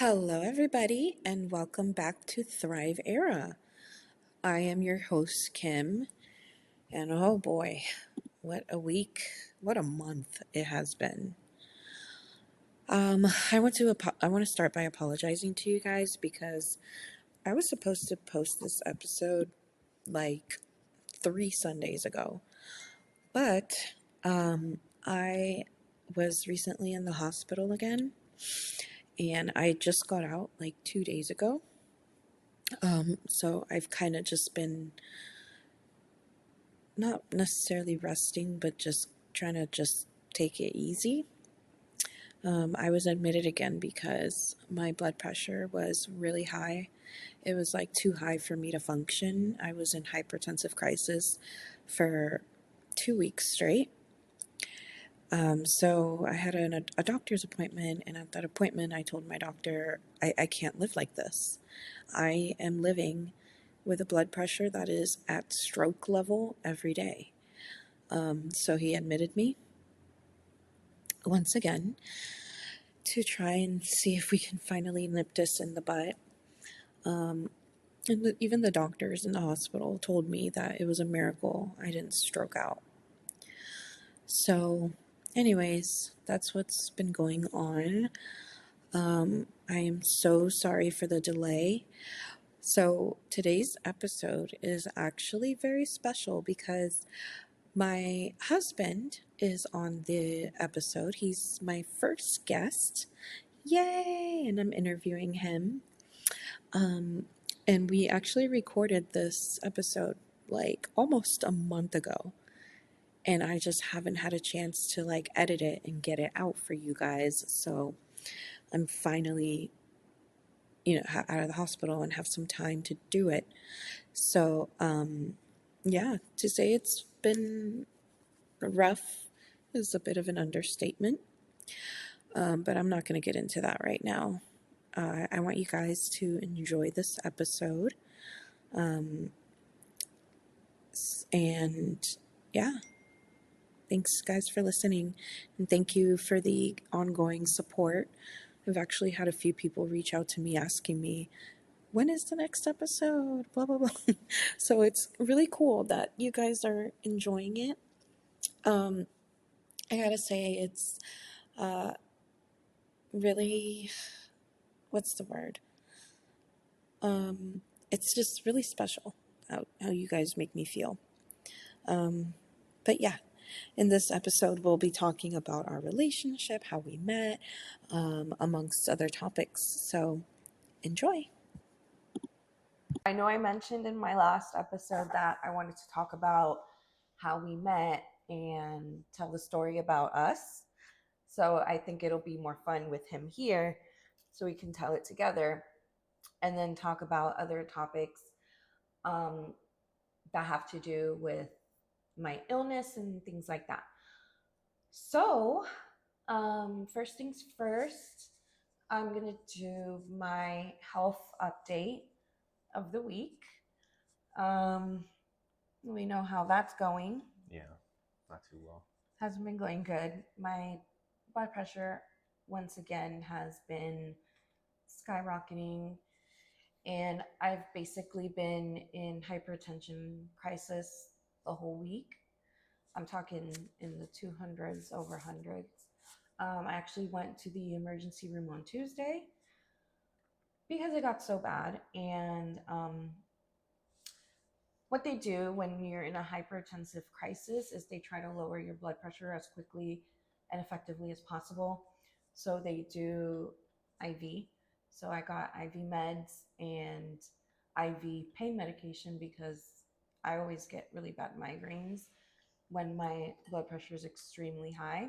Hello, everybody, and welcome back to Thrive Era. I am your host, Kim, and oh boy, what a week, what a month it has been. I want to start by apologizing to you guys because I was supposed to post this episode like 3 Sundays ago, but I was recently in the hospital again, and I just got out like 2 days ago. So I've kind of just been not necessarily resting, but just trying to just take it easy. I was admitted again because my blood pressure was really high. It was like too high for me to function. I was in hypertensive crisis for 2 weeks straight. So I had a doctor's appointment, and at that appointment, I told my doctor, I can't live like this. I am living with a blood pressure that is at stroke level every day. So he admitted me once again to try and see if we can finally nip this in the butt. And even the doctors in the hospital told me that it was a miracle I didn't stroke out. So, anyways, that's what's been going on. I am so sorry for the delay. So, today's episode is actually very special because my husband is on the episode. He's my first guest. Yay! And I'm interviewing him. And we actually recorded this episode like almost a month ago. And I just haven't had a chance to like edit it and get it out for you guys. So I'm finally, out of the hospital and have some time to do it. So, yeah, to say it's been rough is a bit of an understatement, but I'm not going to get into that right now. I want you guys to enjoy this episode. And yeah, thanks guys for listening, and thank you for the ongoing support. I've actually had a few people reach out to me asking me, when is the next episode? Blah, blah, blah. So it's really cool that you guys are enjoying it. I gotta say, it's really, what's the word? It's just really special how you guys make me feel. But yeah, in this episode, we'll be talking about our relationship, how we met, amongst other topics. So enjoy. I know I mentioned in my last episode that I wanted to talk about how we met and tell the story about us. So I think it'll be more fun with him here so we can tell it together and then talk about other topics that have to do with my illness and things like that. So, first things first, I'm going to do my health update of the week. We know how that's going. Yeah, not too well. Hasn't been going good. My blood pressure, once again, has been skyrocketing, and I've basically been in hypertension crisis the whole week. I'm talking in the 200s, over hundreds. I actually went to the emergency room on Tuesday because it got so bad. And what they do when you're in a hypertensive crisis is they try to lower your blood pressure as quickly and effectively as possible. So they do IV. So I got IV meds and IV pain medication because I always get really bad migraines when my blood pressure is extremely high.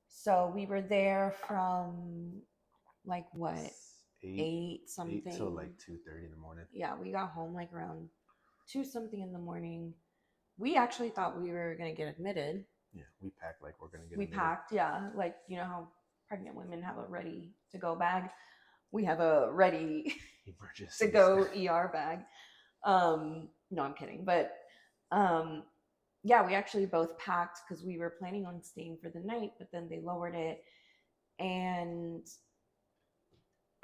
So we were there from like what, eight something 8 till like 2:30 in the morning. Yeah, we got home like around 2 something in the morning. We actually thought we were gonna get admitted. Yeah, we packed like we're gonna get. We admitted. packed, yeah, like you know how pregnant women have a ready to go bag. We have a ready emergency to go ER bag. No, I'm kidding, but yeah, we actually both packed because we were planning on staying for the night, but then they lowered it, and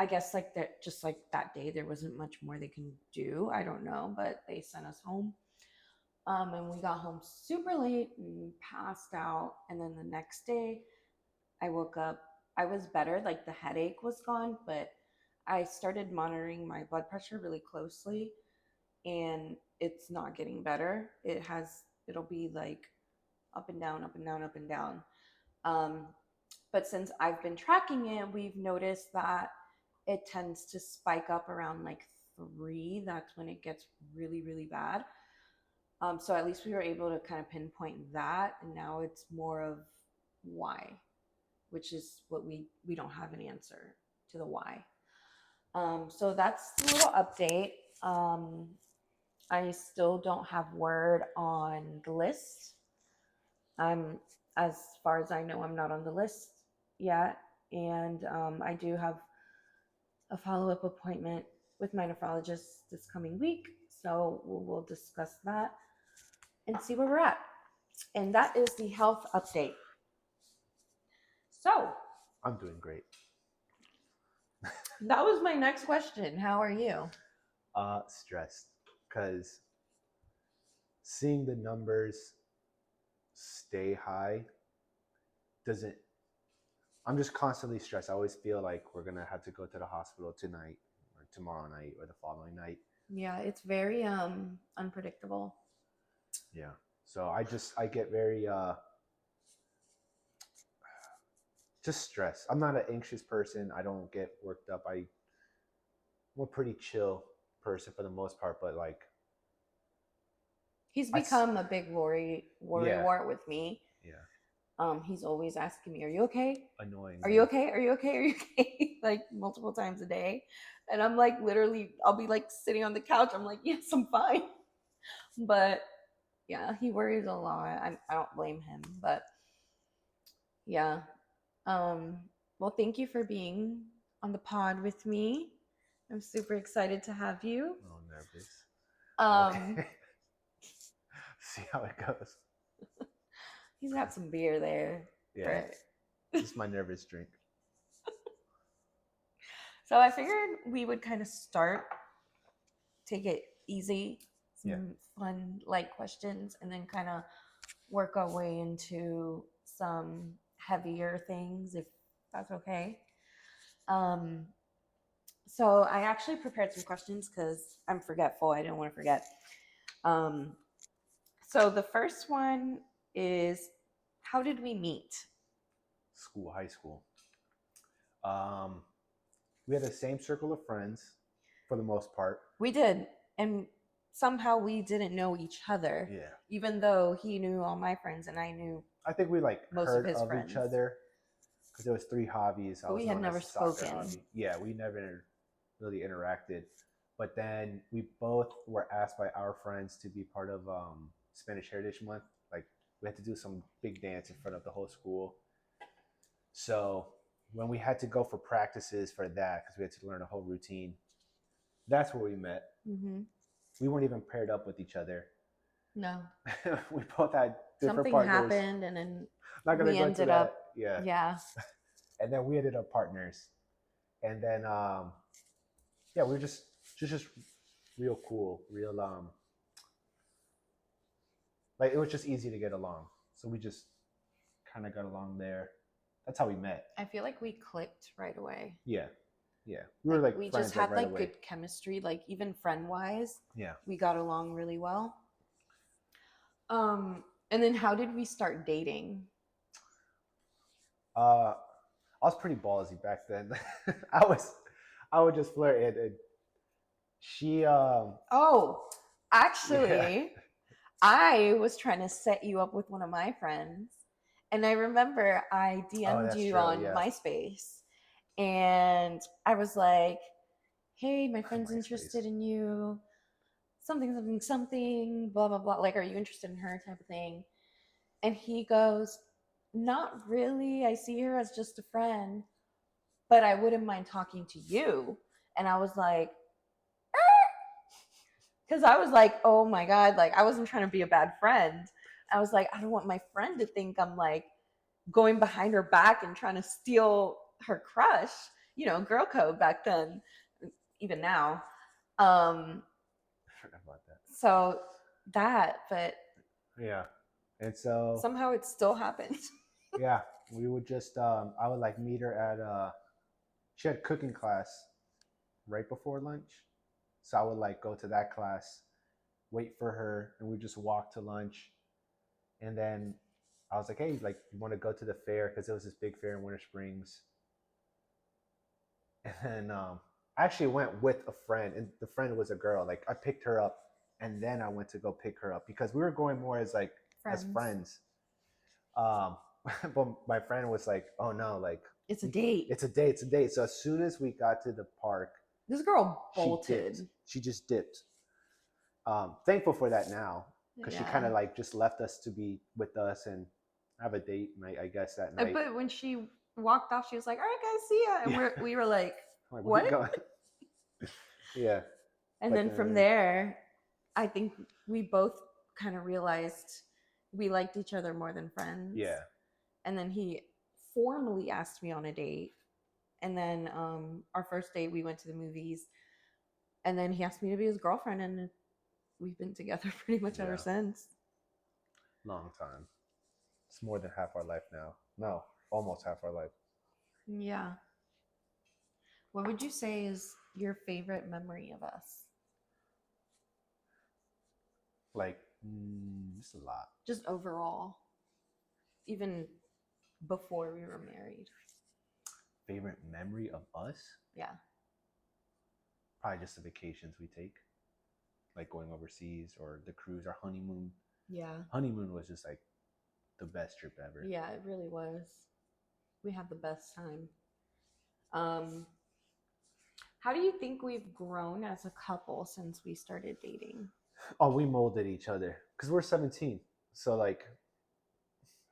I guess like that, just like that day, there wasn't much more they can do. I don't know, but they sent us home. And we got home super late and passed out. And then the next day, I woke up. I was better, like the headache was gone, but I started monitoring my blood pressure really closely, and it's not getting better. It'll be like up and down, up and down, up and down. Um, but since I've been tracking it, we've noticed that it tends to spike up around like 3. That's when it gets really, really bad. So at least we were able to kind of pinpoint that, and now it's more of why, which is what we don't have an answer to the why. So that's a little update. I still don't have word on the list. I'm, as far as I know, I'm not on the list yet, and I do have a follow-up appointment with my nephrologist this coming week, so we'll discuss that and see where we're at. And that is the health update. So I'm doing great. that was my next question. How are you? Stressed because seeing the numbers stay high doesn't. I'm just constantly stressed. I always feel like we're gonna have to go to the hospital tonight, or tomorrow night, or the following night. Yeah, it's very unpredictable. Yeah. So I get very just stressed. I'm not an anxious person. I don't get worked up. I'm a pretty chill person for the most part, but like He's become a big worry Yeah. wart with me. Yeah. He's always asking me, "Are you okay? Annoying. Are you okay? Are you okay? Are you okay?" Like multiple times a day, and I'm like, literally, I'll be like sitting on the couch. I'm like, "Yes, I'm fine," but yeah, he worries a lot. I don't blame him, but yeah. Well, thank you for being on the pod with me. I'm super excited to have you. A little nervous. Um, Okay. See how it goes. He's got some beer there. Yeah. This is my nervous drink. So I figured we would kind of start, take it easy, some fun, light questions, and then kind of work our way into some heavier things, if that's okay. So I actually prepared some questions because I'm forgetful. I didn't want to forget. So the first one is, how did we meet? High school. We had the same circle of friends for the most part. We did, and somehow we didn't know each other. Yeah. Even though he knew all my friends and I knew. I think we like most heard of his of friends. Each other because there was 3 hobbies. But we had never spoken. Yeah, we never really interacted. But then we both were asked by our friends to be part of Spanish Heritage Month. Like we had to do some big dance in front of the whole school. So when we had to go for practices for that, because we had to learn a whole routine, that's where we met. Mm-hmm. We weren't even paired up with each other. No. We both had different Something partners. happened, and then not gonna we go ended into that. up. Yeah. And then we ended up partners, and then we were just real cool, real like it was just easy to get along. So we just kind of got along there. That's how we met. I feel like we clicked right away. Yeah. We were like we friends, just had right like away. Good chemistry, like even friend wise. Yeah. We got along really well. And then how did we start dating? I was pretty ballsy back then. I would just flirt, and she actually I was trying to set you up with one of my friends, and I remember I DM'd you on MySpace, and I was like, hey, my friend's interested in you, something, blah blah blah, like, are you interested in her, type of thing. And he goes, not really, I see her as just a friend, but I wouldn't mind talking to you. And I was like, because I was like, oh my God, like I wasn't trying to be a bad friend. I was like, I don't want my friend to think I'm like going behind her back and trying to steal her crush. girl code back then, even now. Um, I forgot about that. so but Yeah, and so somehow it still happens. yeah, we would just I would like meet her at she had cooking class right before lunch, so I would like go to that class, wait for her, and we just walk to lunch, and then I was like, hey, like you want to go to the fair because it was this big fair in Winter Springs, and then I actually went with a friend, and the friend was a girl. Like I picked her up, and then I went to go pick her up because we were going more as like as friends. Um, but my friend was like, "Oh no, like It's a date. it's a date, it's a date." So as soon as we got to the park, This girl she bolted. dipped. She just dipped. Thankful for that now because she kind of like just left us to be with us and have a date night, I guess that night. But when she walked off, she was like, "All right, guys, see ya," and Yeah. we were like, Like, "What?" Yeah. And But then from there, I think we both kind of realized we liked each other more than friends. yeah, And then he formally asked me on a date. And then our first date, we went to the movies. And then he asked me to be his girlfriend, and we've been together pretty much ever Yeah. since. long time. It's more than half our life now. No, almost half our life. Yeah. What would you say is your favorite memory of us? Like, it's a lot. Just overall, even before we were married. Favorite memory of us? Yeah. Probably just the vacations we take, like going overseas or the cruise, our honeymoon. Yeah. Honeymoon was just like the best trip ever. Yeah, it really was. We had the best time. Um, how do you think we've grown as a couple since we started dating? Oh, we molded each other because we're 17. So like,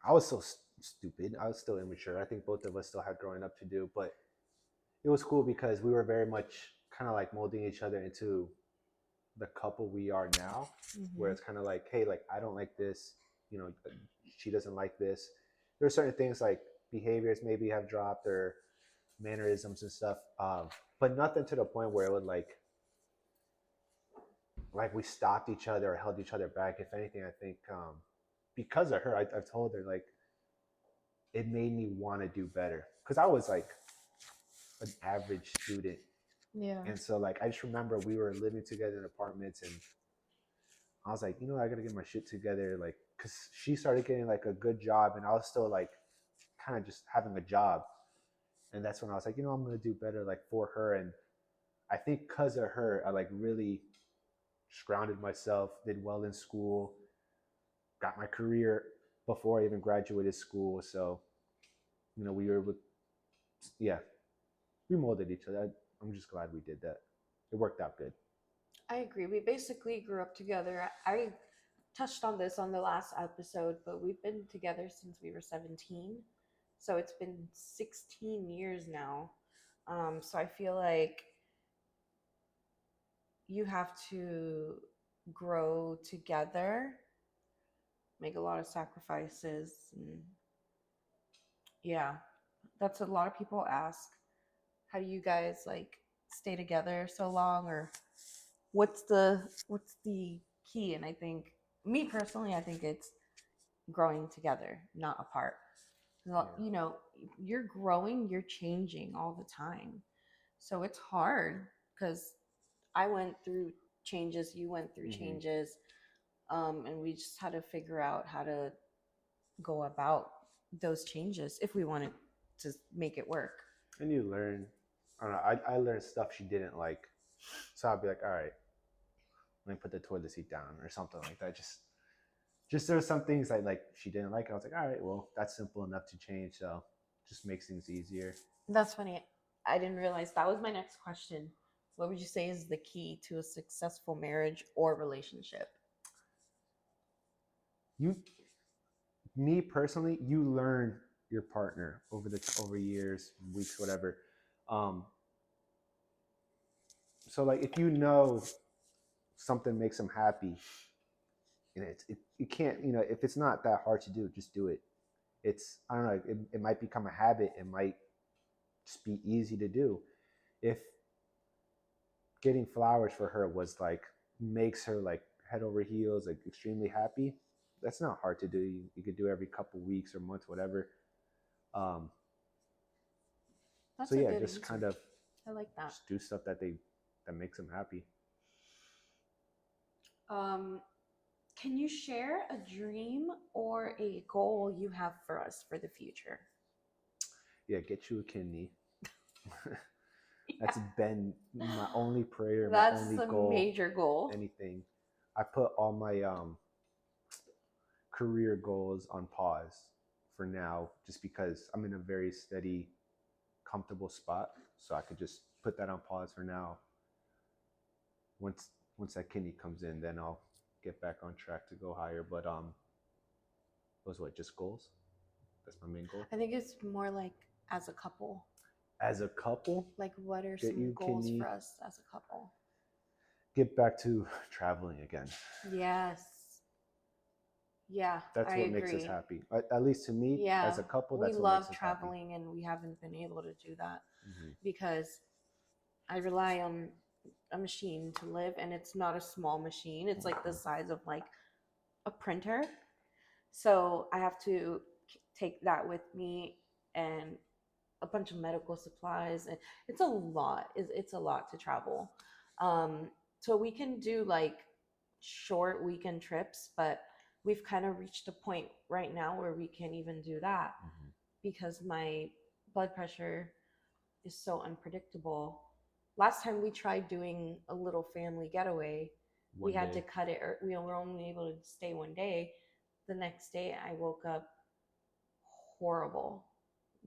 I was so stupid. I was still immature. I think both of us still had growing up to do, but it was cool because we were very much kind of like molding each other into the couple we are now, where it's kind of like, hey, like I don't like this, she doesn't like this. There are certain things like behaviors maybe have dropped or mannerisms and stuff, but nothing to the point where it would like we stopped each other or held each other back. If anything, I think because of her, I've told her like it made me want to do better because I was like an average student. Yeah. And so like I just remember we were living together in apartments and I was like, I gotta get my shit together, like, cause she started getting like a good job and I was still like kind of just having a job. And that's when I was like, I'm gonna do better like for her. And I think cause of her, I like really just grounded myself, did well in school, got my career before I even graduated school. So, we were able, yeah, we molded each other. I'm just glad we did that. It worked out good. I agree. We basically grew up together. I touched on this on the last episode, but we've been together since we were 17. So it's been 16 years now. So I feel like you have to grow together, make a lot of sacrifices. And yeah, that's a lot of people ask. How do you guys like stay together so long, or what's the key? And I think me personally, I think it's growing together, not apart. Yeah. You're growing, you're changing all the time. So it's hard because I went through changes, you went through changes, and we just had to figure out how to go about those changes if we wanted to make it work. And you learn. I don't know. I learned stuff she didn't like, so I'd be like, all right, let me put the toilet seat down or something like that. Just there were some things like she didn't like. I was like, all right, well, that's simple enough to change. So just makes things easier. That's funny. I didn't realize that was my next question. What would you say is the key to a successful marriage or relationship? You, me personally, you learn your partner over years, weeks, whatever. Um, so like if something makes them happy, and you can't, if it's not that hard to do, just do it. It's, I don't know, it might become a habit. It might just be easy to do. If getting flowers for her was like makes her like head over heels, like extremely happy, that's not hard to do. You could do every couple weeks or months, whatever. Um, so That's a yeah, good just kind answer. of I like that. just do stuff that makes them happy. Um, can you share a dream or a goal you have for us for the future? Yeah, get you a kidney. Yeah, That's been my only prayer, my that's only a goal, major goal. anything. I put all my career goals on pause for now, just because I'm in a very steady, comfortable spot. So I could just put that on pause for now. Once once that kidney comes in, then I'll get back on track to go higher. But those what just goals? That's my main goal. I think it's more like as a couple. As a couple, Like, what are get some you goals for kidney, us as a couple? get back to traveling again. Yes. Yeah, That's I what makes us agree. happy. At least to me, Yeah, as a couple, we that's what makes love us happy. traveling and we haven't been able to do that Hmm. because I rely on a machine to live and it's not a small machine. It's like the size of like a printer. So I have to take that with me and a bunch of medical supplies and it's a lot. It's a lot to travel. Um, so we can do like short weekend trips, but we've kind of reached a point right now where we can't even do that Hmm. because my blood pressure is so unpredictable. Last time we tried doing a little family getaway, we One had to day. cut it, or we were only able to stay one day. The next day, I woke up horrible,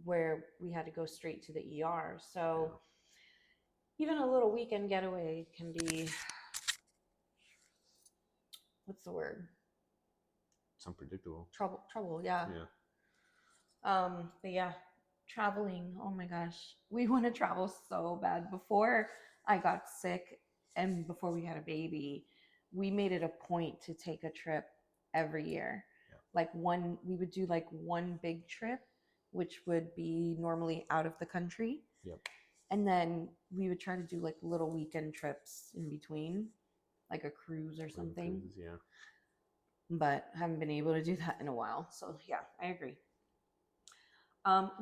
where we had to go straight to the ER. So Yeah. even a little weekend getaway can be, what's the word? It's unpredictable. Trouble, yeah. Yeah. But yeah, traveling. Oh my gosh, we want to travel so bad. Before I got sick and before we had a baby, we made it a point to take a trip every year. Yeah. Like one, we would do like one big trip, which would be normally out of the country, Yep. and then we would try to do like little weekend trips in between, like a cruise or Little something. cruises. Yeah. But haven't been able to do that in a while. So yeah, I agree.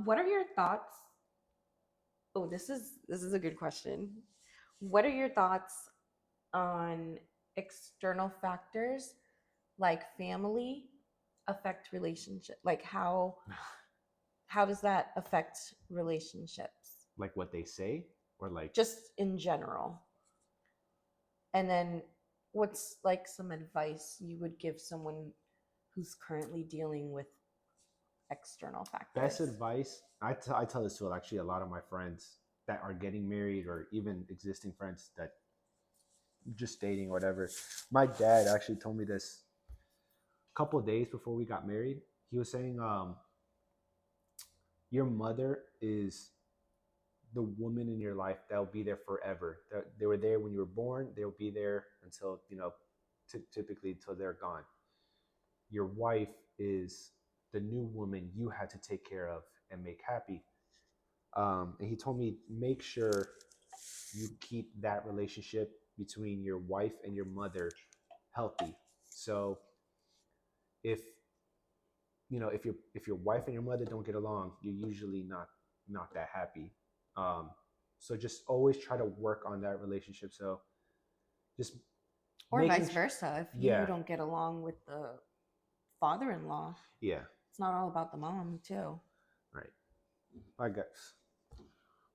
What are your thoughts? Oh, this is a good question. What are your thoughts on external factors like family affect relationship? Like how does that affect relationships? Like what they say, or like Just in general. And then what's like some advice you would give someone who's currently dealing with external best factors? advice. I tell this to actually a lot of my friends that are getting married, or even existing friends that just dating or whatever. My dad actually told me this a couple of days before we got married. He was saying, your mother is the woman in your life that'll be there forever. They were there when you were born. They'll be there until, typically until they're gone. Your wife is the new woman you had to take care of and make happy. And he told me, make sure you keep that relationship between your wife and your mother healthy. So if if your wife and your mother don't get along, you're usually not that happy. Um, so just always try to work on that relationship. So just Or making vice versa, if you yeah, don't get along with the father-in-law, yeah, it's not all about the mom too. right. I guess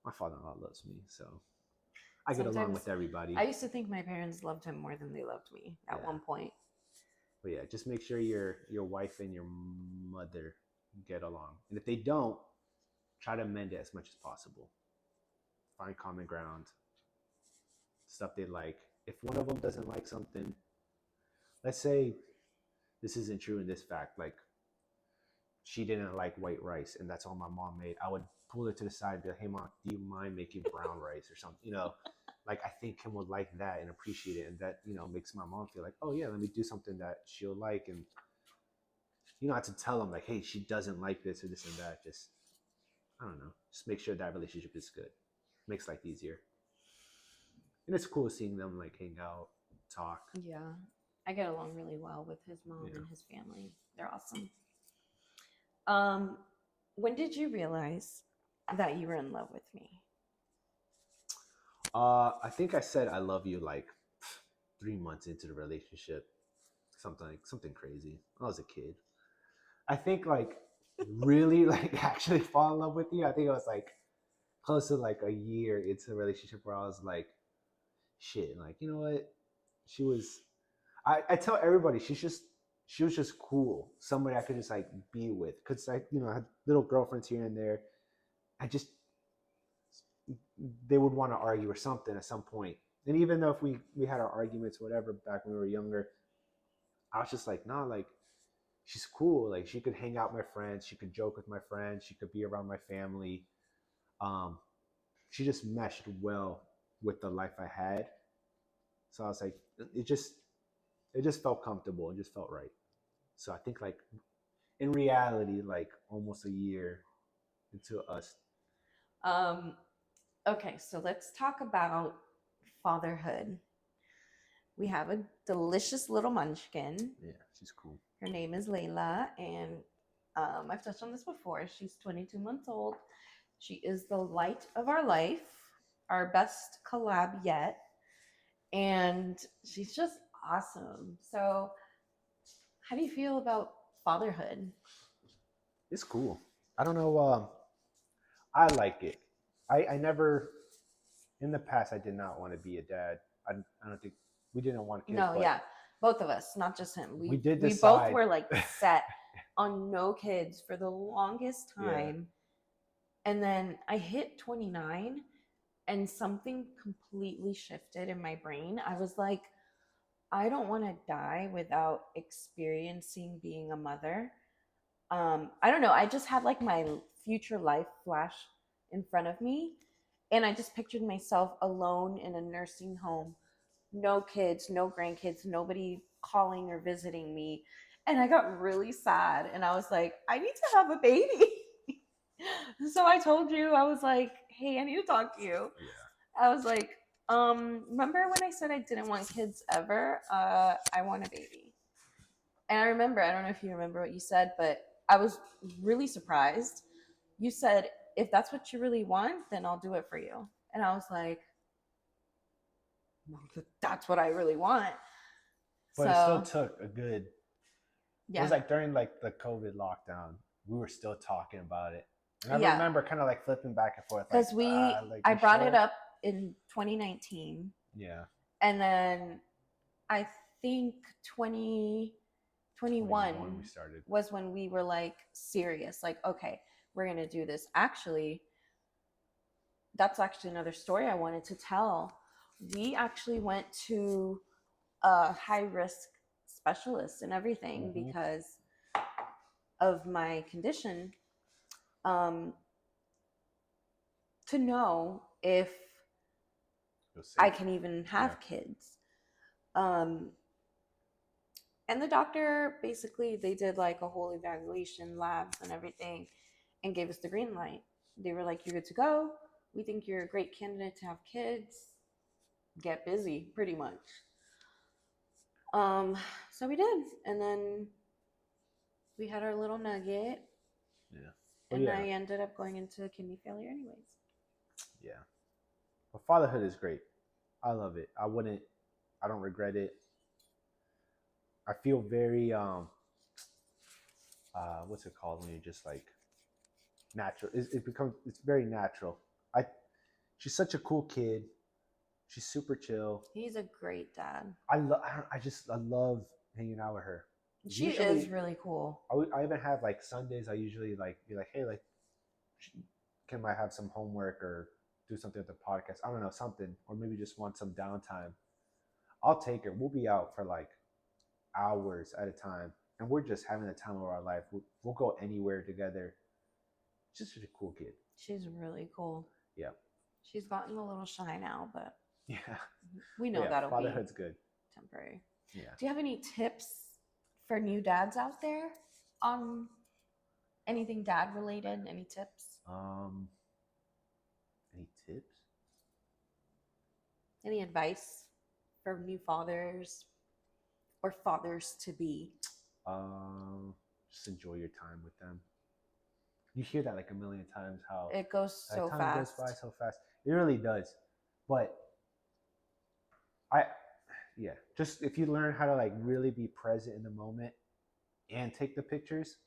my father-in-law loves me, so I get along Sometimes with everybody. I used to think my parents loved him more than they loved me at Yeah, one point. but yeah, just make sure your wife and your mother get along, and if they don't, try to mend it as much as possible. Find common ground, stuff they like. If one of them doesn't like something, let's say this isn't true in this fact, like she didn't like white rice and that's all my mom made, I would pull her to the side and be like, hey mom, do you mind making brown rice or something? Like I think Kim would like that and appreciate it, and that makes my mom feel like, oh yeah, let me do something that she'll like. And you don't have to tell them like, hey, she doesn't like this or this and that. Just I don't know, just make sure that relationship is good. Makes life easier. And it's cool seeing them like hang out, talk. Yeah. I get along really well with his mom Yeah. and his family. They're awesome. Um, when did you realize that you were in love with me? I think I said I love you like 3 months into the relationship. Something crazy. I was a kid. I think like really like actually fall in love with you. I think it was like close to like a year into the relationship where I was like, shit, like, you know what? She was I tell everybody she was just cool. Somebody I could just like be with. Cause I, I had little girlfriends here and there. I just they would want to argue or something at some point. And even though if we had our arguments, whatever, back when we were younger, I was just like, nah, like she's cool. Like she could hang out with my friends, she could joke with my friends, she could be around my family. Um, she just meshed well with the life I had. So I was like, it just felt comfortable. It just felt right. So I think like in reality, like almost a year into us. Um, okay, so let's talk about fatherhood. We have a delicious little munchkin. Yeah, she's cool. Her name is Layla, and I've touched on this before. She's 22 months old. She is the light of our life, our best collab yet, and she's just awesome. So, how do you feel about fatherhood? It's cool. I don't know. I like it. I never in the past I did not want to be a dad. I don't think we didn't want kids. No, but yeah, both of us, not just him. we did we both decide. were like set on no kids for the longest Yeah. time. And then I hit 29 and something completely shifted in my brain. I was like, I don't want to die without experiencing being a mother. I don't know. I just had like my future life flash in front of me. And I just pictured myself alone in a nursing home, no kids, no grandkids, nobody calling or visiting me. And I got really sad. And I was like, I need to have a baby. So I told you, I was like, hey, I need to talk to you. Yeah. I was like, remember when I said I didn't want kids ever? I want a baby. And I remember, I don't know if you remember what you said, but I was really surprised. You said, if that's what you really want, then I'll do it for you. And I was like, that's what I really want. But so, it still took a good. Yeah. It was like during like the COVID lockdown, we were still talking about it. And I Yeah. remember kind of like flipping back and forth. Because like, I brought it up in 2019. Yeah. And then I think 2021 we started. was when we were like serious, like, okay, we're going to do this. Actually, that's actually another story I wanted to tell. We actually went to a high risk specialist and everything because of my condition, to know if I can even have kids. And the doctor, basically, they did like a whole evaluation, labs and everything, and gave us the green light. They were like, you're good to go. We think you're a great candidate to have kids. Get busy, pretty much. So we did. And then we had our little nugget. Yeah. And I ended up going into kidney failure anyways. Yeah. But fatherhood is great. I love it. I don't regret it. I feel very what's it called when you just like natural. It's very natural. She's such a cool kid. She's super chill. He's a great dad. I love hanging out with her. She is really cool. I even have like Sundays. I usually like be like, hey, like, can I have some homework or do something with the podcast? I don't know, something, or maybe just want some downtime. I'll take her. We'll be out for like hours at a time, and we're just having the time of our life. We'll go anywhere together. She's just a cool kid. She's really cool. Yeah. She's gotten a little shy now, but yeah, we know that'll fatherhood's good. Temporary. Yeah. Do you have any tips for new dads out there on anything dad related? Any tips? Um, any tips? Any advice for new fathers or fathers to be? Just enjoy your time with them. You hear that like a million times. How It goes so time goes by fast. so fast. It really does. But I, yeah, just if you learn how to like really be present in the moment and take the pictures,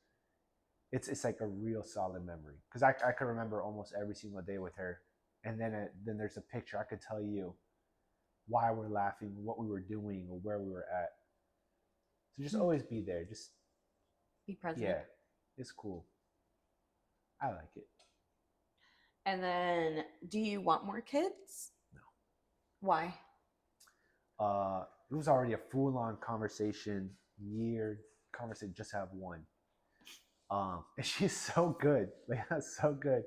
it's like a real solid memory. Because I can remember almost every single day with her, and then there's a picture I could tell you why we're laughing, what we were doing, or where we were at. So just always be there. Just Be present. yeah, it's cool. I like it. And then, do you want more kids? No. Why? It was already a full on conversation, year conversation, just to have one. And she's so good. Like that's so good.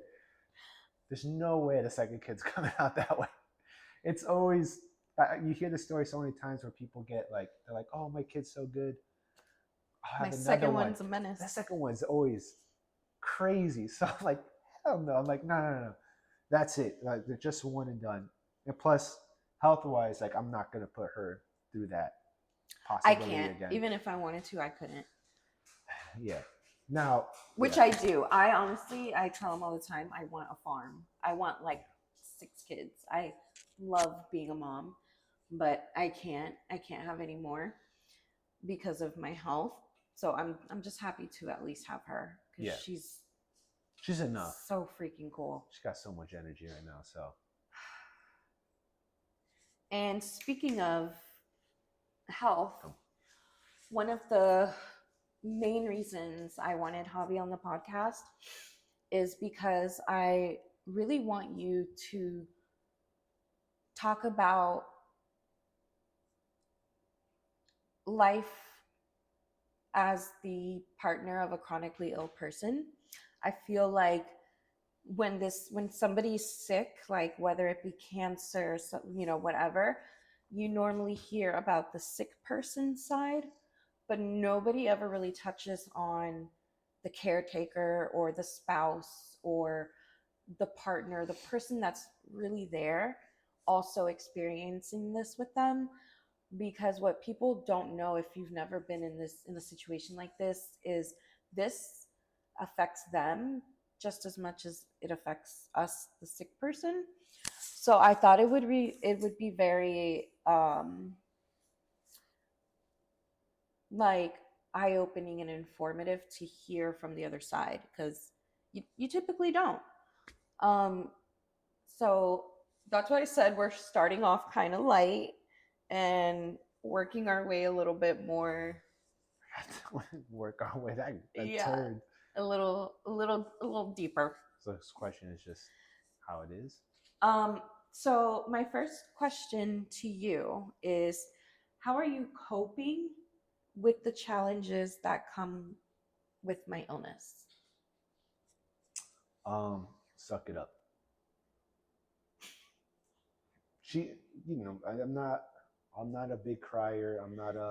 There's no way the second kid's coming out that way. It's always you hear the story so many times where people get like they're like, "Oh, my kid's so good. I'll My have another second one." one's a menace. That second one's always crazy. So I'm like, hell no. I'm like, no, no, no. That's it. Like they're just one and done. And plus, health wise, like I'm not gonna put her through that I possibility can't. again. Even if I wanted to, I couldn't. Yeah. Now, Which yeah. I do. I honestly, I tell them all the time, I want a farm. I want like 6 kids. I love being a mom, but I can't. I can't have any more because of my health. So I'm just happy to at least have her because Yeah. she's enough. so freaking cool. She's got so much energy right now. So. And speaking of health, one of the main reasons I wanted Javi on the podcast is because I really want you to talk about life as the partner of a chronically ill person. I feel like when somebody's sick, like whether it be cancer, whatever, you normally hear about the sick person side, but nobody ever really touches on the caretaker or the spouse or the partner, the person that's really there, also experiencing this with them. Because what people don't know, if you've never been in a situation like this, this affects them just as much as it affects us, the sick person. So I thought it would be very like eye-opening and informative to hear from the other side, because you typically don't. um so that's why I said we're starting off kind of light and working our way a little bit more. Work our way that Yeah, turd. a little deeper. So this question is just how it is. So my first question to you is, how are you coping with the challenges that come with my illness? Suck it up. She, I'm not a big crier.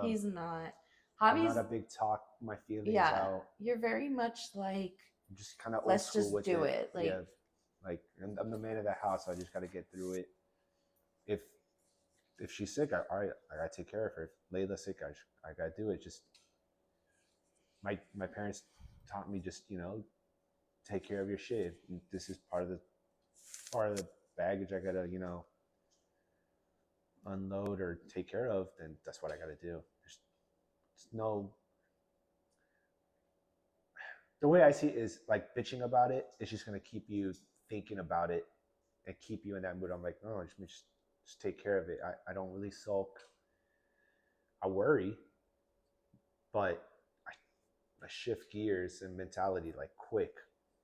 He's not. I'm not Javi's, a big talk my feelings yeah, out. you're very much like, I'm just kind of old let's school just with do it. it. Like, Yeah, like I'm the man of the house. So I just got to get through it. If if she's sick, all right, I gotta take care of her. If Layla's sick, I gotta do it. Just my parents taught me just take care of your shit. This is part of the baggage I gotta unload or take care of. Then that's what I gotta do. There's no the way I see it is like bitching about it is just gonna keep you thinking about it and keep you in that mood. I'm like, no, just take care of it. I don't really sulk. I worry, but I shift gears and mentality like quick.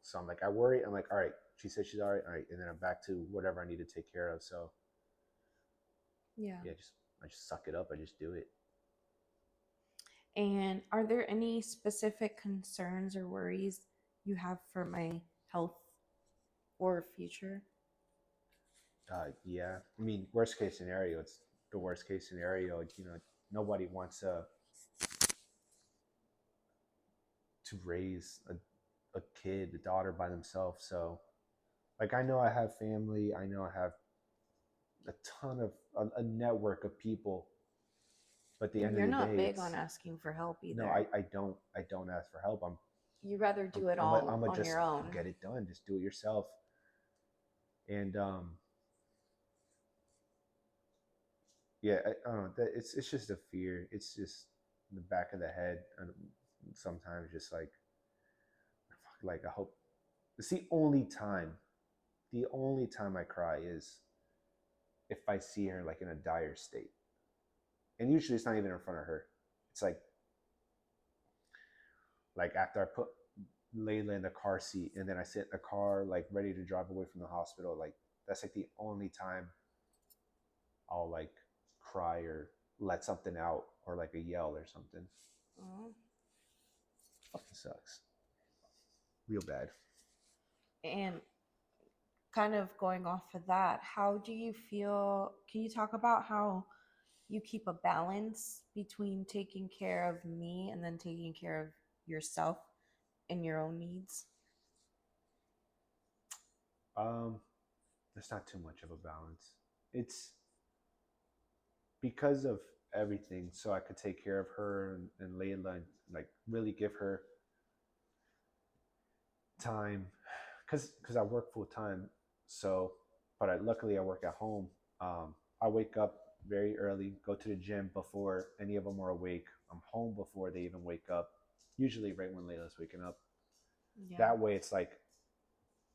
So I'm like, I worry. I'm like, all right. She said she's all right, and then I'm back to whatever I need to take care of. So yeah. yeah, I just suck it up. I just do it. And are there any specific concerns or worries you have for my health or future? Yeah, I mean, worst case scenario, it's the worst case scenario. Nobody wants to raise a kid, a daughter by themselves. So Like I know I have family. I know I have a ton of a network of people. But at the And end of you're the not day, big on it's asking for help no. either. I don't ask for help. You rather do it I'm all a on just your own. get it done. Just do it yourself. And yeah, I don't know. It's just a fear. It's just in the back of the head. And sometimes just like I hope. It's the only time. The only time I cry is if I see her like in a dire state. And usually it's not even in front of her. It's like after I put Layla in the car seat and then I sit in the car like ready to drive away from the hospital. Like that's like the only time I'll like cry or let something out or like a yell or something. Oh. Fucking sucks. Real bad. And kind of going off of that, how do you feel? Can you talk about how you keep a balance between taking care of me and then taking care of yourself and your own needs? Um, there's not too much of a balance. It's because of everything, so I could take care of her and Layla and like really give her time because I work full time. So, but luckily I work at home. I wake up very early, go to the gym before any of them are awake. I'm home before they even wake up. Usually, right when Layla's waking up. Yeah. That way, it's like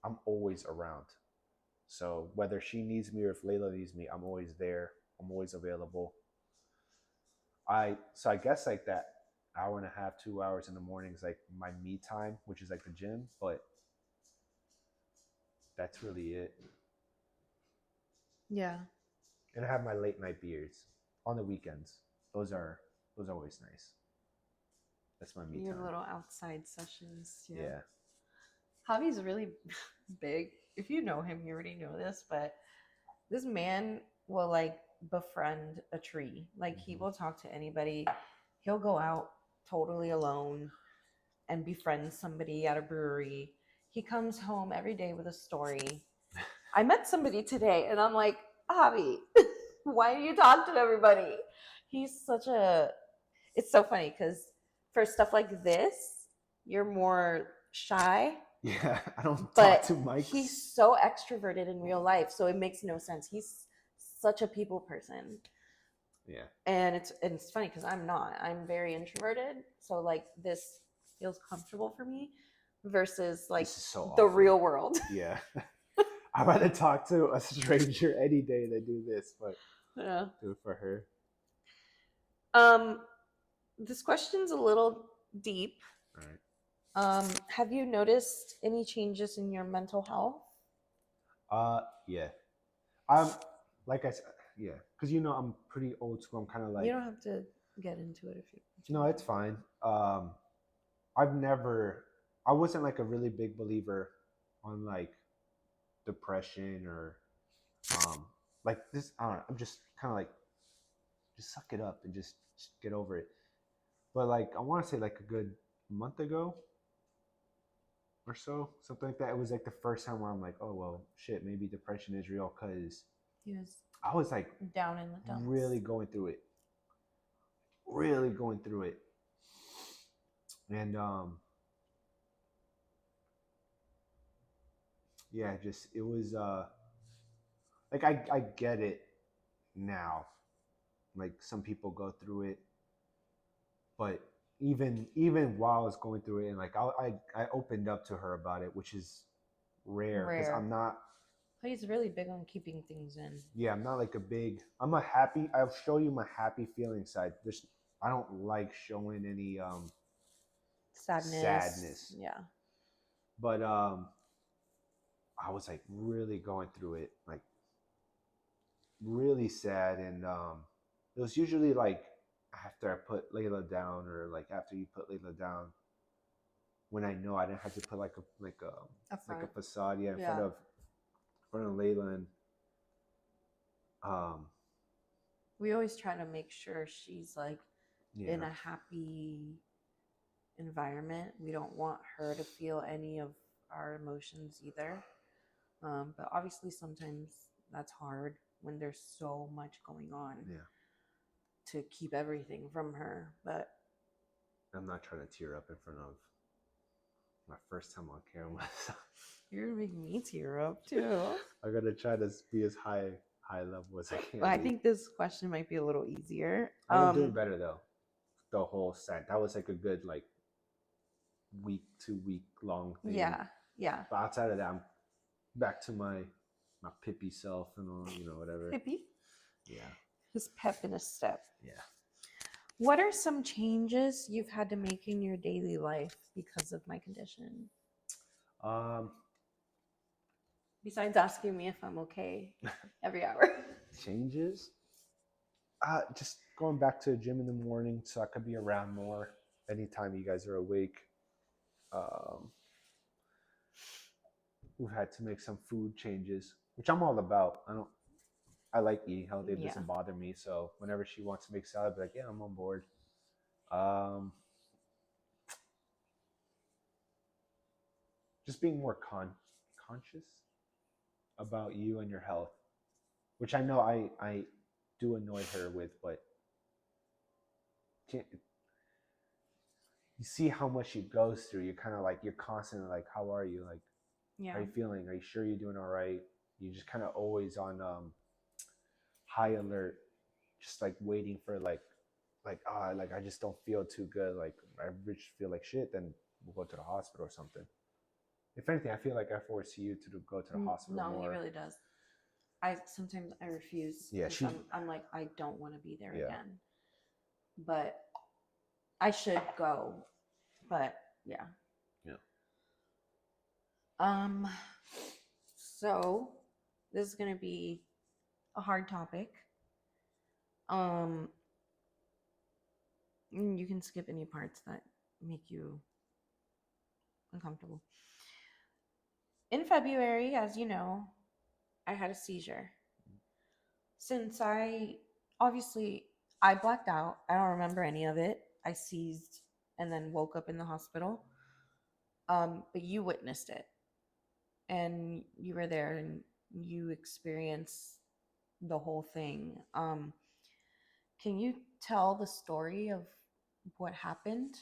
I'm always around. So whether she needs me or if Layla needs me, I'm always there. I'm always available. I guess like that hour and a half, 2 hours in the morning is like my me time, which is like the gym. But that's really it. Yeah. And I have my late night beers on the weekends. Those are those are always nice. That's my me Your time. little outside sessions too. Yeah. Javi's really big. If you know him, you already know this, but this man will like befriend a tree. Like he Mm-hmm. will talk to anybody. He'll go out totally alone and befriend somebody at a brewery. He comes home every day with a story. I met somebody today and I'm like, Javi, why do you talk to everybody? He's such a, it's so funny because for stuff like this, you're more shy, Yeah. I don't talk but to mics. he's so extroverted in real life. So it makes no sense. He's such a people person. Yeah. And it's funny because I'm not. I'm very introverted. So like this feels comfortable for me versus like This is so the awkward. real world. Yeah. I'd rather talk to a stranger any day than do this, but Yeah. do it for her. Um, this question's a little deep. All right. Have you noticed any changes in your mental health? Yeah. I'm like I said, yeah, because I'm pretty old school. I'm kind of You like, don't have to get into it if you. no, it's fine. I've never, I wasn't like a really big believer on like depression or like this. I don't know. I'm just kind of like, just suck it up and just get over it. But like, I want to say like a good month ago or so, something like that. It was like the first time where I'm like, oh well, shit, maybe depression is real because He was I was like down in the dumps. really going through it, really going through it, and yeah, just it was like I get it now. Like some people go through it, but even while I was going through it, and like I opened up to her about it, which is rare because Rare. I'm not. But he's really big on keeping things in. Yeah, I'm not like a big. I'm a happy. I'll show you my happy feeling side. There's I don't like showing any Sadness. sadness, Yeah. but I was like really going through it, like really sad, and it was usually like after I put Layla down, or like after you put Layla down, when I know I didn't have to put A like a front. facade, yeah, Yeah. in front of Layla, and um, We always try to make sure she's like in yeah, a happy environment. We don't want her to feel any of our emotions either. But obviously sometimes that's hard when there's so much going on Yeah. to keep everything from her. But I'm not trying to tear up in front of my first time on camera. you're gonna make me tear up too. I gotta try to be as high level as I can Well, I be. think this question might be a little easier. I am doing better though. The whole set that was like a good like week 2 week long thing. Yeah, yeah. But outside of that, I'm back to my pippy self and all, whatever. Hippie. Yeah. His pep in a step. Yeah. What are some changes you've had to make in your daily life because of my condition? Um, Besides asking me if I'm okay every hour. changes. Just going back to the gym in the morning so I could be around more anytime you guys are awake. Um, we've had to make some food changes, which I'm all about. I like eating healthy. It Yeah. doesn't bother me. So whenever she wants to make salad, I'll be like, yeah, I'm on board. Um, just being more conscious about you and your health, which I know I do annoy her with, but can't, you see how much she goes through. You're kind of like, you're constantly like, how are you? Like, Yeah. how are you feeling? Are you sure you're doing all right? You're just kind of always on high alert, just like waiting for like I just don't feel too good. Like I just feel like shit. Then we'll go to the hospital or something. If anything, I feel like I force you to go to the hospital No, more. he really does. I sometimes I refuse. Yeah, I'm like I don't want to be there Yeah. again. But I should go. But yeah. Yeah. So this is gonna be a hard topic. You can skip any parts that make you uncomfortable. In February, as you know, I had a seizure. Since obviously I blacked out, I don't remember any of it. I seized and then woke up in the hospital. But you witnessed it, and you were there, and you experienced the whole thing. Can you tell the story of what happened?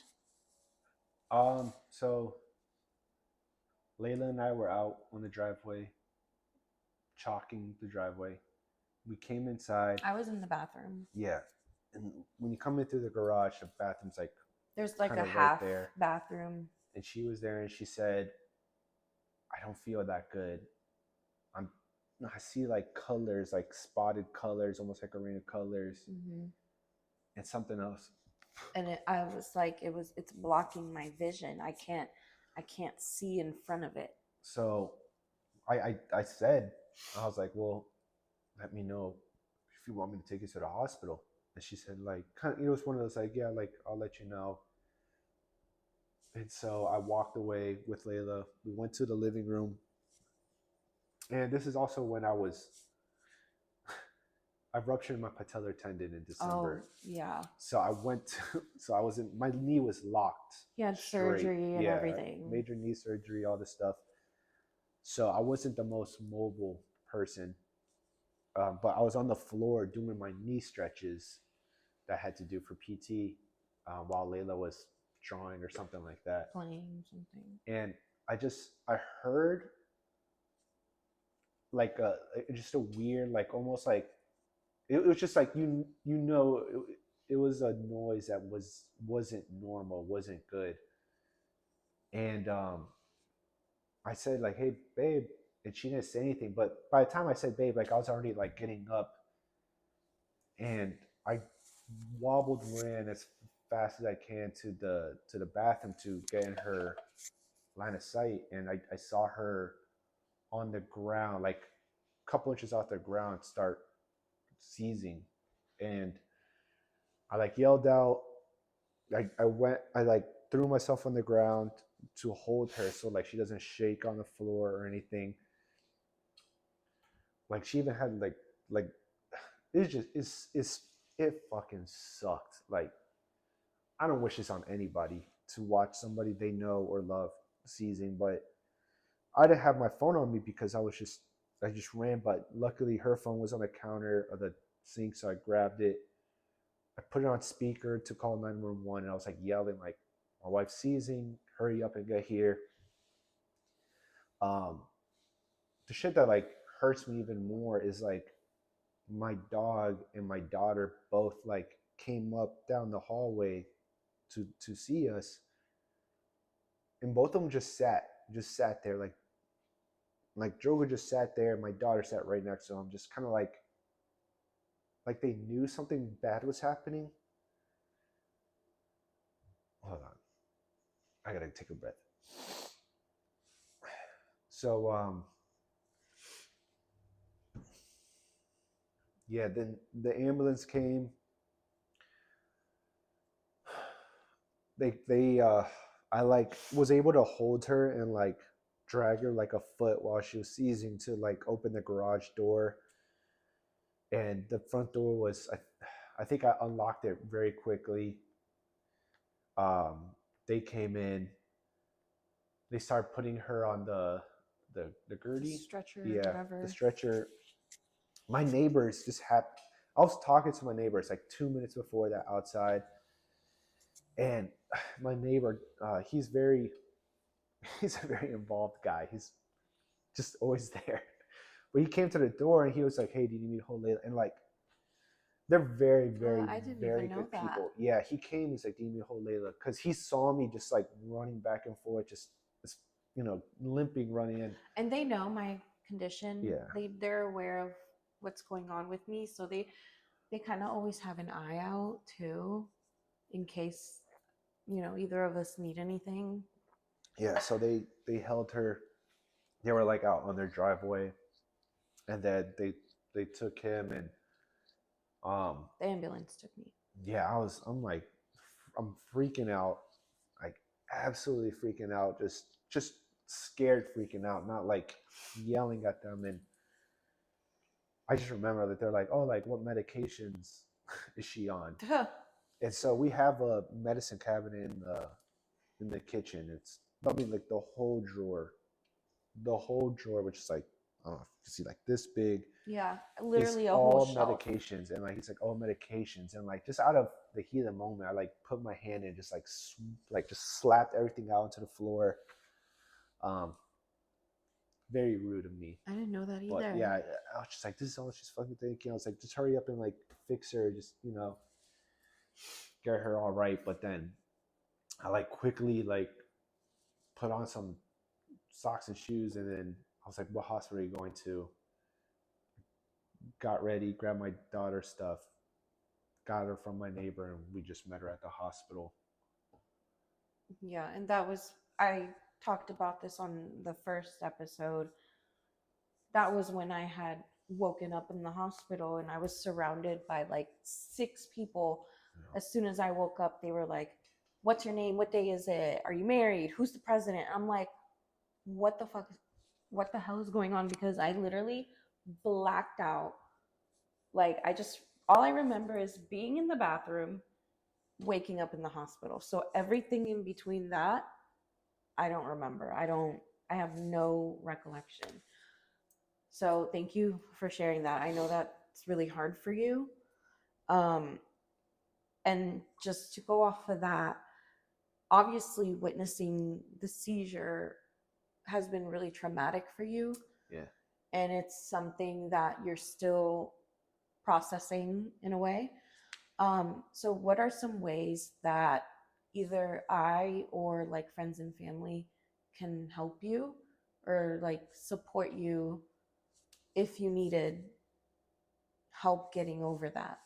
So Layla and I were out on the driveway, chalking the driveway. We came inside. I was in the bathroom. Yeah. And when you come in through the garage, the bathroom's like there's like a right half there. bathroom. And she was there and she said, I don't feel that good. I see like colors, like spotted colors, almost like arena colors, and something else. And I was like, it's blocking my vision. I can't see in front of it. So I said, I was like, well, let me know if you want me to take you to the hospital. And she said, like, it was one of those like, yeah, like I'll let you know. And so I walked away with Layla. We went to the living room. And this is also when I ruptured my patellar tendon in December. Oh, yeah. So I was my knee was locked. He had surgery and everything. Major knee surgery, all this stuff. So I wasn't the most mobile person. But I was on the floor doing my knee stretches that I had to do for PT while Layla was drawing or something like that. Playing something. And I heard like just a weird, like almost like, it was just like, it was a noise that wasn't normal, wasn't good. And I said like, hey babe, and she didn't say anything. But by the time I said babe, like I was already like getting up, and I wobbled, ran as fast as I can to the bathroom to get in her line of sight, and I saw her on the ground, like a couple inches off the ground, start seizing, and I like yelled out. I like threw myself on the ground to hold her so like she doesn't shake on the floor or anything. Like she even had like it fucking sucked. Like I don't wish this on anybody, to watch somebody they know or love seizing, but I didn't have my phone on me because I just ran, but luckily her phone was on the counter of the sink, so I grabbed it. I put it on speaker to call 911, and I was like yelling like, "My wife's seizing! Hurry up and get here!" Um, the shit that like hurts me even more is like my dog and my daughter both like came up down the hallway to see us, and both of them just sat there like Drogo just sat there. My daughter sat right next to him, just kind of like they knew something bad was happening. Hold on, I gotta take a breath. So yeah, then the ambulance came. They I like was able to hold her and like drag her like a foot while she was seizing to like open the garage door, and the front door was I think I unlocked it very quickly. They came in, they started putting her on the The gurney, stretcher, yeah, the whatever. stretcher. My neighbors just had. I was talking to my neighbors like 2 minutes before that outside, and my neighbor, he's very, he's a very involved guy. He's just always there. But he came to the door and he was like, "Hey, do you need me to hold it?" And like, they're very, very, I didn't even very know good that. people. Yeah, he came. He's like, "Do you need me to hold Layla?" Because he saw me just like running back and forth, just limping, running in. And they know my condition. Yeah, They're aware of what's going on with me, so they kind of always have an eye out too, in case either of us need anything. yeah. So they held her. They were like out on their driveway, and then they took him, and um The ambulance took me. yeah, I'm freaking out, like absolutely freaking out, just scared, freaking out, not like yelling at them. And I just remember that they're like, "Oh, like what medications is she on?" And so we have a medicine cabinet in the kitchen. It's, I mean, like the whole drawer, which is like, I don't know if you can see, like this big, Yeah, is literally a whole all shelf. medications. And like he's like, "All medications," and like just out of the heat of the moment, I like put my hand in, just like like just slapped everything out onto the floor. Um, very rude of me. I didn't know that But either. yeah, I was just like, "This is all she's fucking thinking." I was like, "Just hurry up and like fix her, just get her all right." But then I like quickly like put on some socks and shoes, and then I was like, "What hospital are you going to?" Got ready, grabbed my daughter's stuff, got her from my neighbor, and we just met her at the hospital. Yeah, and that was, I talked about this on the first episode. That was when I had woken up in the hospital and I was surrounded by like six people. Yeah. As soon as I woke up, they were like, "What's your name? What day is it? Are you married? Who's the president?" I'm like, "What the fuck? What the hell is going on?" Because I literally blacked out. Like, all I remember is being in the bathroom, waking up in the hospital. So everything in between that, I don't remember. I have no recollection. So thank you for sharing that. I know that's really hard for you. Um, and just to go off of that, obviously witnessing the seizure has been really traumatic for you. Yeah. And it's something that you're still processing in a way. So, what are some ways that either I or like friends and family can help you or like support you if you needed help getting over that?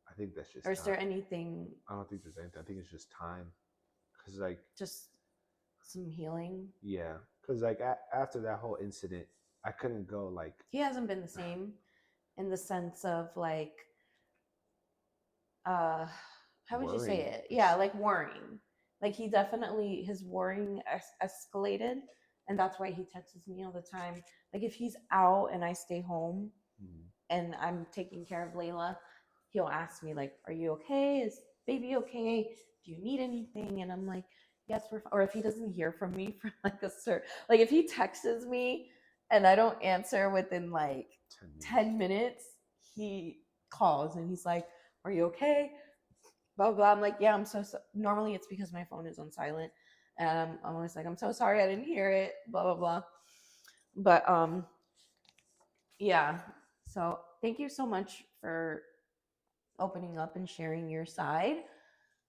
I think that's just Or is time. there anything, I don't think there's anything. I think it's just time. Cause like, just some healing? yeah, cause like after that whole incident, I couldn't go like He hasn't been the same in the sense of like, how would you say worrying. it? Yeah, like worrying. Like he definitely, his worrying escalated, and that's why he texts me all the time. Like if he's out and I stay home Mm. and I'm taking care of Layla, he'll ask me like, "Are you okay? Is baby okay? Do you need anything?" And I'm like, yes, or if he doesn't hear from me for like like if he texts me and I don't answer within like 10 minutes, he calls and he's like, "Are you okay?" Blah blah, blah. I'm like, "Yeah, I'm so." Normally it's because my phone is on silent, and I'm always like, "I'm so sorry, I didn't hear it." Blah blah blah. But yeah. So thank you so much for opening up and sharing your side.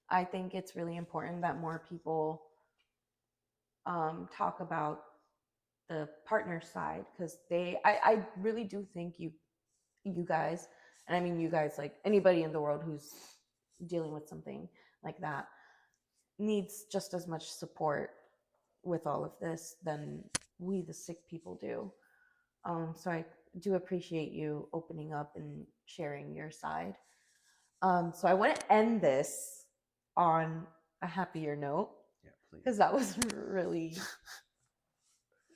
I think it's really important that more people talk about the partner side, because I really do think you guys, and I mean you guys, like anybody in the world who's dealing with something like that, needs just as much support with all of this than we the sick people do. So I do appreciate you opening up and sharing your side. So I want to end this on a happier note, Yeah, please. because that was really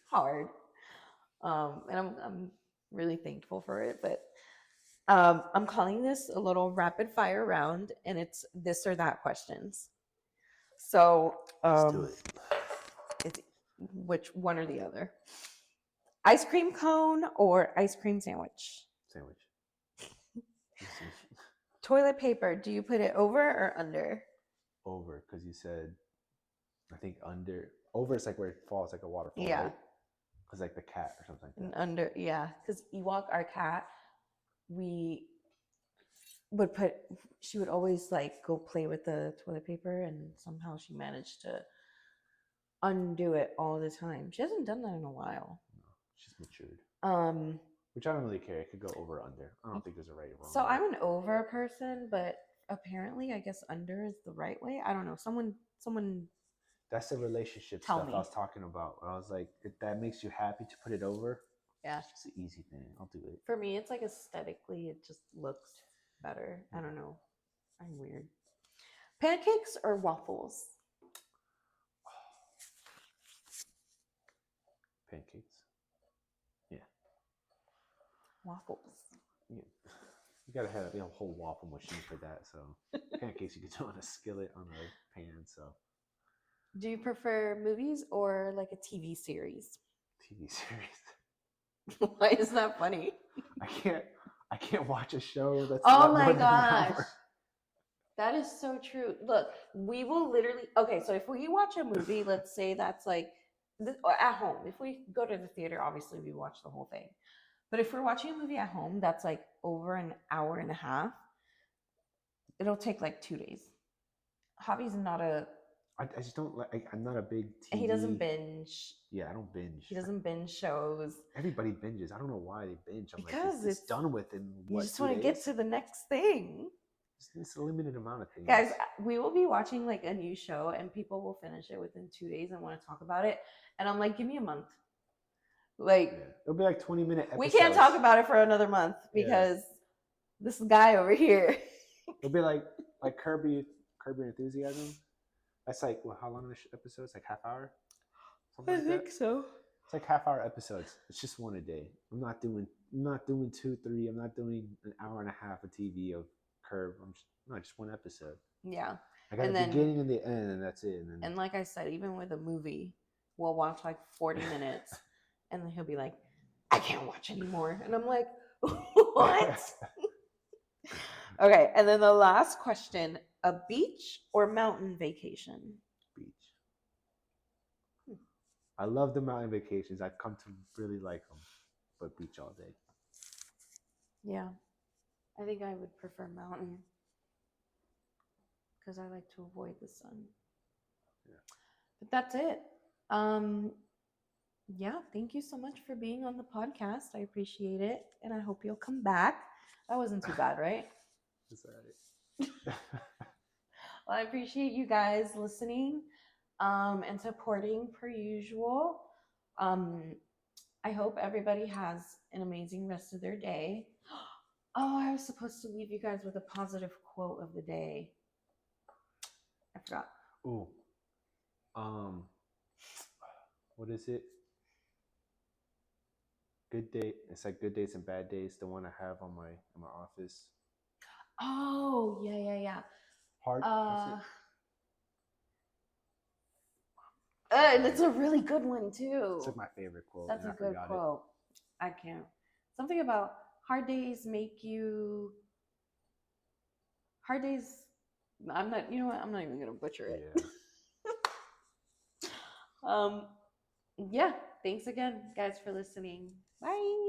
hard. And I'm really thankful for it. But I'm calling this a little rapid fire round, and it's this or that questions. So Let's do it. it's which one or the other. Ice cream cone or ice cream sandwich? Sandwich. Toilet paper, do you put it over or under? Over, because you said, I think under. Over is like where it falls, like a waterfall, Yeah. right? Because like the cat or something like And that. under, yeah. Because Ewok, our cat, we would put, she would always like go play with the toilet paper, and somehow she managed to undo it all the time. She hasn't done that in a while. No, she's matured. Um, Which I don't really care. It could go over or under. I don't think there's a right or wrong so way. I'm an over person, but apparently I guess under is the right way. I don't know. Someone That's the relationship Tell stuff me. I was talking about. Where I was like, if that makes you happy to put it over, yeah. it's just an easy thing. I'll do it. For me, it's like aesthetically, it just looks better. I don't know. I'm weird. Pancakes or waffles? Pancakes. Yeah. Waffles. Yeah. You gotta have a whole waffle machine for that. So pancakes you can do on a skillet, on a pan. So Do you prefer movies or like a TV series? TV series. Why is that funny? I can't watch a show that's Oh more my than an gosh. hour. That is so true. Look, we will literally, okay, so if we watch a movie, let's say that's like at home, if we go to the theater, obviously we watch the whole thing. But if we're watching a movie at home that's like over an hour and a half, it'll take like 2 days. Javi's not a, I just don't like. I'm not a big TV. he doesn't binge. Yeah, I don't binge. He doesn't binge shows. Everybody binges. I don't know why they binge. I'm Because like, it's done with in what? You just want to get to the next thing. It's a limited amount of things. Guys, we will be watching like a new show, and people will finish it within 2 days and want to talk about it. And I'm like, give me a month. Like, yeah. It'll be like 20-minute episodes. We can't talk about it for another month because this guy over here. It'll be like Kirby Enthusiasm. That's like, well, how long are the episodes? Like half hour? Something I think so. It's like half-hour episodes. It's just one a day. I'm not doing 2, 3. I'm not doing an hour and a half of TV of Curb. Just one episode. Yeah. I got the beginning and the end, and that's it. And like I said, even with a movie, we'll watch like 40 minutes, and then he'll be like, I can't watch anymore. And I'm like, what? Okay, and then the last question, a beach or mountain vacation? Beach. I love the mountain vacations. I've come to really like them, but beach all day. Yeah, I think I would prefer mountain because I like to avoid the sun. Yeah. But that's it. Yeah, thank you so much for being on the podcast. I appreciate it, and I hope you'll come back. That wasn't too bad, right? That's all right. Well, I appreciate you guys listening and supporting per usual. I hope everybody has an amazing rest of their day. Oh, I was supposed to leave you guys with a positive quote of the day. I forgot. Ooh. What is it? Good day. It's like good days and bad days. The one I have on my office. Oh, yeah. Heart. And it's a really good one too. It's like my favorite quote. That's And a I good forgot it. quote. I can't. Something about hard days make you. Hard days. I'm not. You know what? I'm not even gonna butcher it. Yeah. um. Yeah. Thanks again, guys, for listening. Bye.